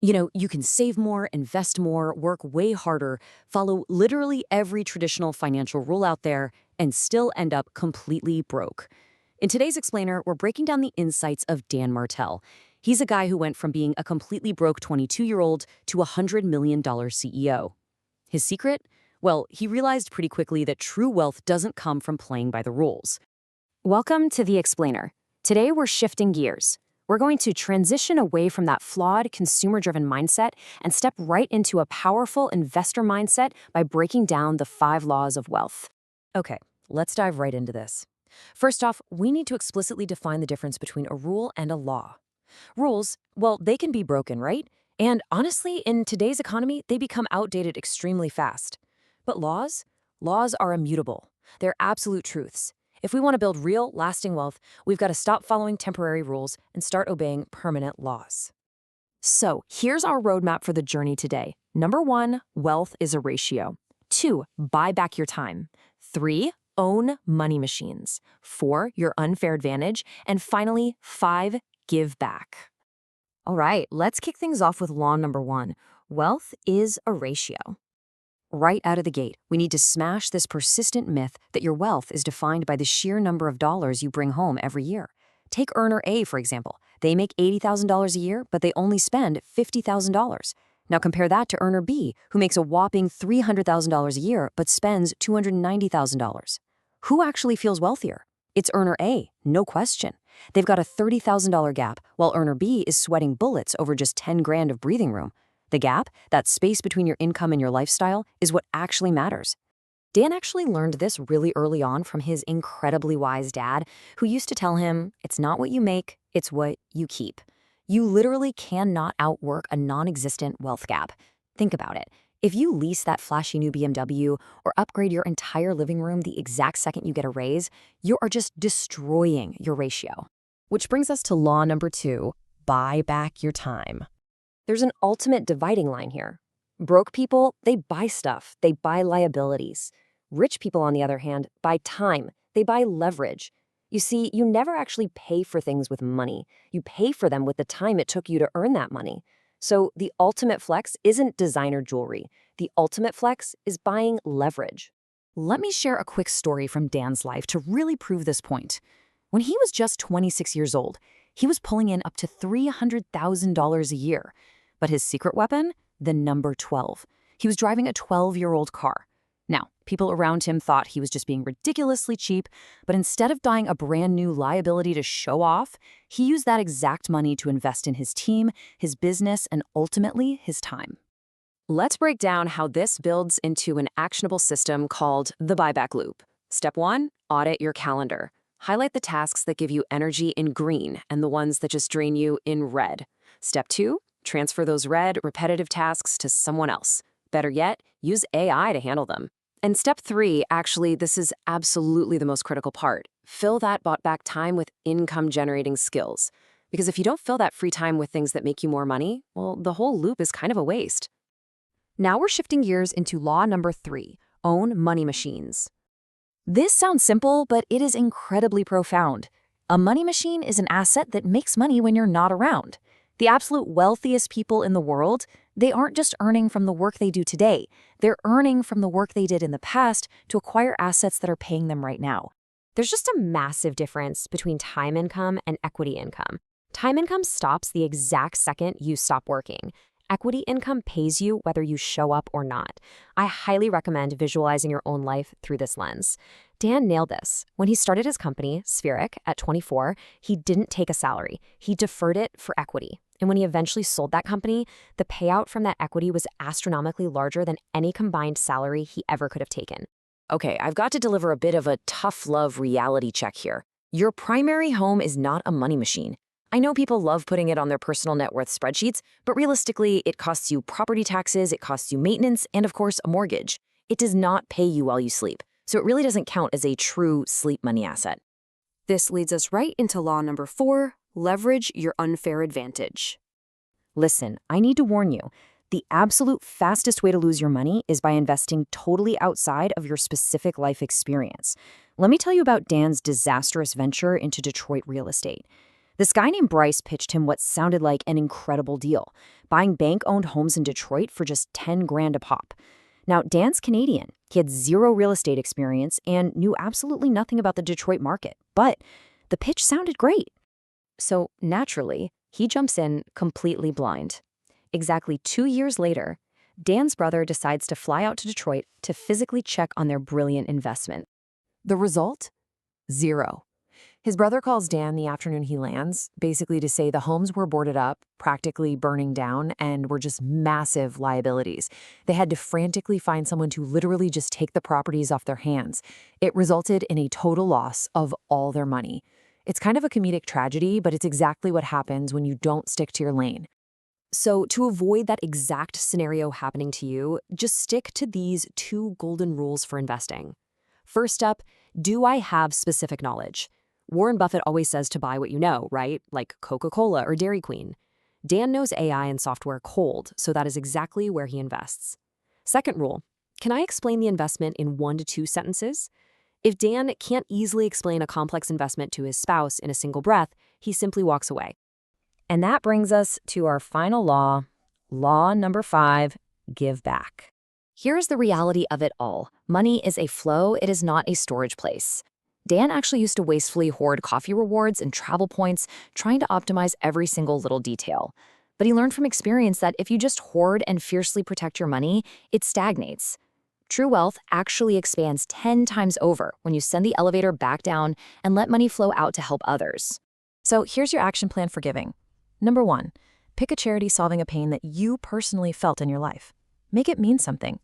You can save more, invest more, work way harder, follow literally every traditional financial rule out there, and still end up completely broke. In today's Explainer, we're breaking down the insights of Dan Martell. He's a guy who went from being a completely broke 22-year-old to a $100 million CEO. His secret? Well, he realized pretty quickly that true wealth doesn't come from playing by the rules. Welcome to the Explainer. Today we're shifting gears. We're going to transition away from that flawed, consumer-driven mindset and step right into a powerful investor mindset by breaking down the 5 laws of wealth. Okay, let's dive right into this. First off, we need to explicitly define the difference between a rule and a law. Rules, well, they can be broken, right? And honestly, in today's economy, they become outdated extremely fast. But laws? Laws are immutable. They're absolute truths. If we want to build real, lasting wealth, we've got to stop following temporary rules and start obeying permanent laws. So, here's our roadmap for the journey today. Number 1, wealth is a ratio. 2, buy back your time. 3, own money machines. 4, your unfair advantage. And finally, 5, give back. All right, let's kick things off with law number 1. Wealth is a ratio. Right out of the gate, we need to smash this persistent myth that your wealth is defined by the sheer number of dollars you bring home every year. Take earner A, for example. They make $80,000 a year, but they only spend $50,000. Now compare that to earner B, who makes a whopping $300,000 a year, but spends $290,000. Who actually feels wealthier? It's earner A, no question. They've got a $30,000 gap, while earner B is sweating bullets over just 10 grand of breathing room. The gap, that space between your income and your lifestyle, is what actually matters. Dan actually learned this really early on from his incredibly wise dad, who used to tell him, it's not what you make, it's what you keep. You literally cannot outwork a non-existent wealth gap. Think about it. If you lease that flashy new BMW or upgrade your entire living room the exact second you get a raise, you are just destroying your ratio. Which brings us to law number 2, buy back your time. There's an ultimate dividing line here. Broke people, they buy stuff, they buy liabilities. Rich people, on the other hand, buy time, they buy leverage. You see, you never actually pay for things with money. You pay for them with the time it took you to earn that money. So the ultimate flex isn't designer jewelry. The ultimate flex is buying leverage. Let me share a quick story from Dan's life to really prove this point. When he was just 26 years old, he was pulling in up to $300,000 a year. But his secret weapon? The number 12. He was driving a 12-year-old car. Now, people around him thought he was just being ridiculously cheap, but instead of buying a brand new liability to show off, he used that exact money to invest in his team, his business, and ultimately his time. Let's break down how this builds into an actionable system called the buyback loop. Step 1, audit your calendar. Highlight the tasks that give you energy in green and the ones that just drain you in red. Step 2, transfer those red, repetitive tasks to someone else. Better yet, use AI to handle them. And step 3, actually, this is absolutely the most critical part. Fill that bought-back time with income-generating skills. Because if you don't fill that free time with things that make you more money, well, the whole loop is kind of a waste. Now we're shifting gears into law number 3, own money machines. This sounds simple, but it is incredibly profound. A money machine is an asset that makes money when you're not around. The absolute wealthiest people in the world, they aren't just earning from the work they do today. They're earning from the work they did in the past to acquire assets that are paying them right now. There's just a massive difference between time income and equity income. Time income stops the exact second you stop working. Equity income pays you whether you show up or not. I highly recommend visualizing your own life through this lens. Dan nailed this. When he started his company, Spheric, at 24, he didn't take a salary. He deferred it for equity. And when he eventually sold that company, the payout from that equity was astronomically larger than any combined salary he ever could have taken. Okay, I've got to deliver a bit of a tough love reality check here. Your primary home is not a money machine. I know people love putting it on their personal net worth spreadsheets, but realistically, it costs you property taxes, it costs you maintenance, and of course, a mortgage. It does not pay you while you sleep, so it really doesn't count as a true sleep money asset. This leads us right into law number 4, leverage your unfair advantage. Listen, I need to warn you, the absolute fastest way to lose your money is by investing totally outside of your specific life experience. Let me tell you about Dan's disastrous venture into Detroit real estate. This guy named Bryce pitched him what sounded like an incredible deal, buying bank-owned homes in Detroit for just 10 grand a pop. Now, Dan's Canadian. He had zero real estate experience and knew absolutely nothing about the Detroit market, but the pitch sounded great. So naturally, he jumps in completely blind. Exactly 2 years later, Dan's brother decides to fly out to Detroit to physically check on their brilliant investment. The result? Zero. His brother calls Dan the afternoon he lands, basically to say the homes were boarded up, practically burning down, and were just massive liabilities. They had to frantically find someone to literally just take the properties off their hands. It resulted in a total loss of all their money. It's kind of a comedic tragedy, but it's exactly what happens when you don't stick to your lane. So to avoid that exact scenario happening to you, just stick to these 2 golden rules for investing. First up, do I have specific knowledge? Warren Buffett always says to buy what you know, right? Like Coca-Cola or Dairy Queen. Dan knows AI and software cold, so that is exactly where he invests. Second rule, can I explain the investment in 1 to 2 sentences? If Dan can't easily explain a complex investment to his spouse in a single breath, he simply walks away. And that brings us to our final law, law number 5, give back. Here's the reality of it all. Money is a flow, it is not a storage place. Dan actually used to wastefully hoard coffee rewards and travel points, trying to optimize every single little detail. But he learned from experience that if you just hoard and fiercely protect your money, it stagnates. True wealth actually expands 10 times over when you send the elevator back down and let money flow out to help others. So here's your action plan for giving. Number 1, pick a charity solving a pain that you personally felt in your life. Make it mean something.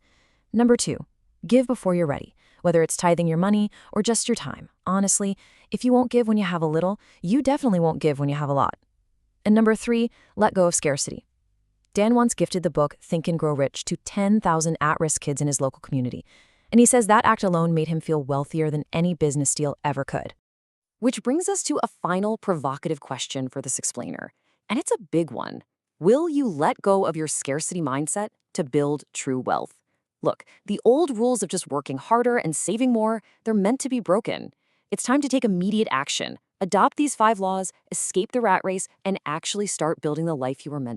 Number 2, give before you're ready, whether it's tithing your money or just your time. Honestly, if you won't give when you have a little, you definitely won't give when you have a lot. And number 3, let go of scarcity. Dan once gifted the book Think and Grow Rich to 10,000 at-risk kids in his local community, and he says that act alone made him feel wealthier than any business deal ever could. Which brings us to a final provocative question for this explainer, and it's a big one. Will you let go of your scarcity mindset to build true wealth? Look, the old rules of just working harder and saving more, they're meant to be broken. It's time to take immediate action. Adopt these 5 laws, escape the rat race, and actually start building the life you were meant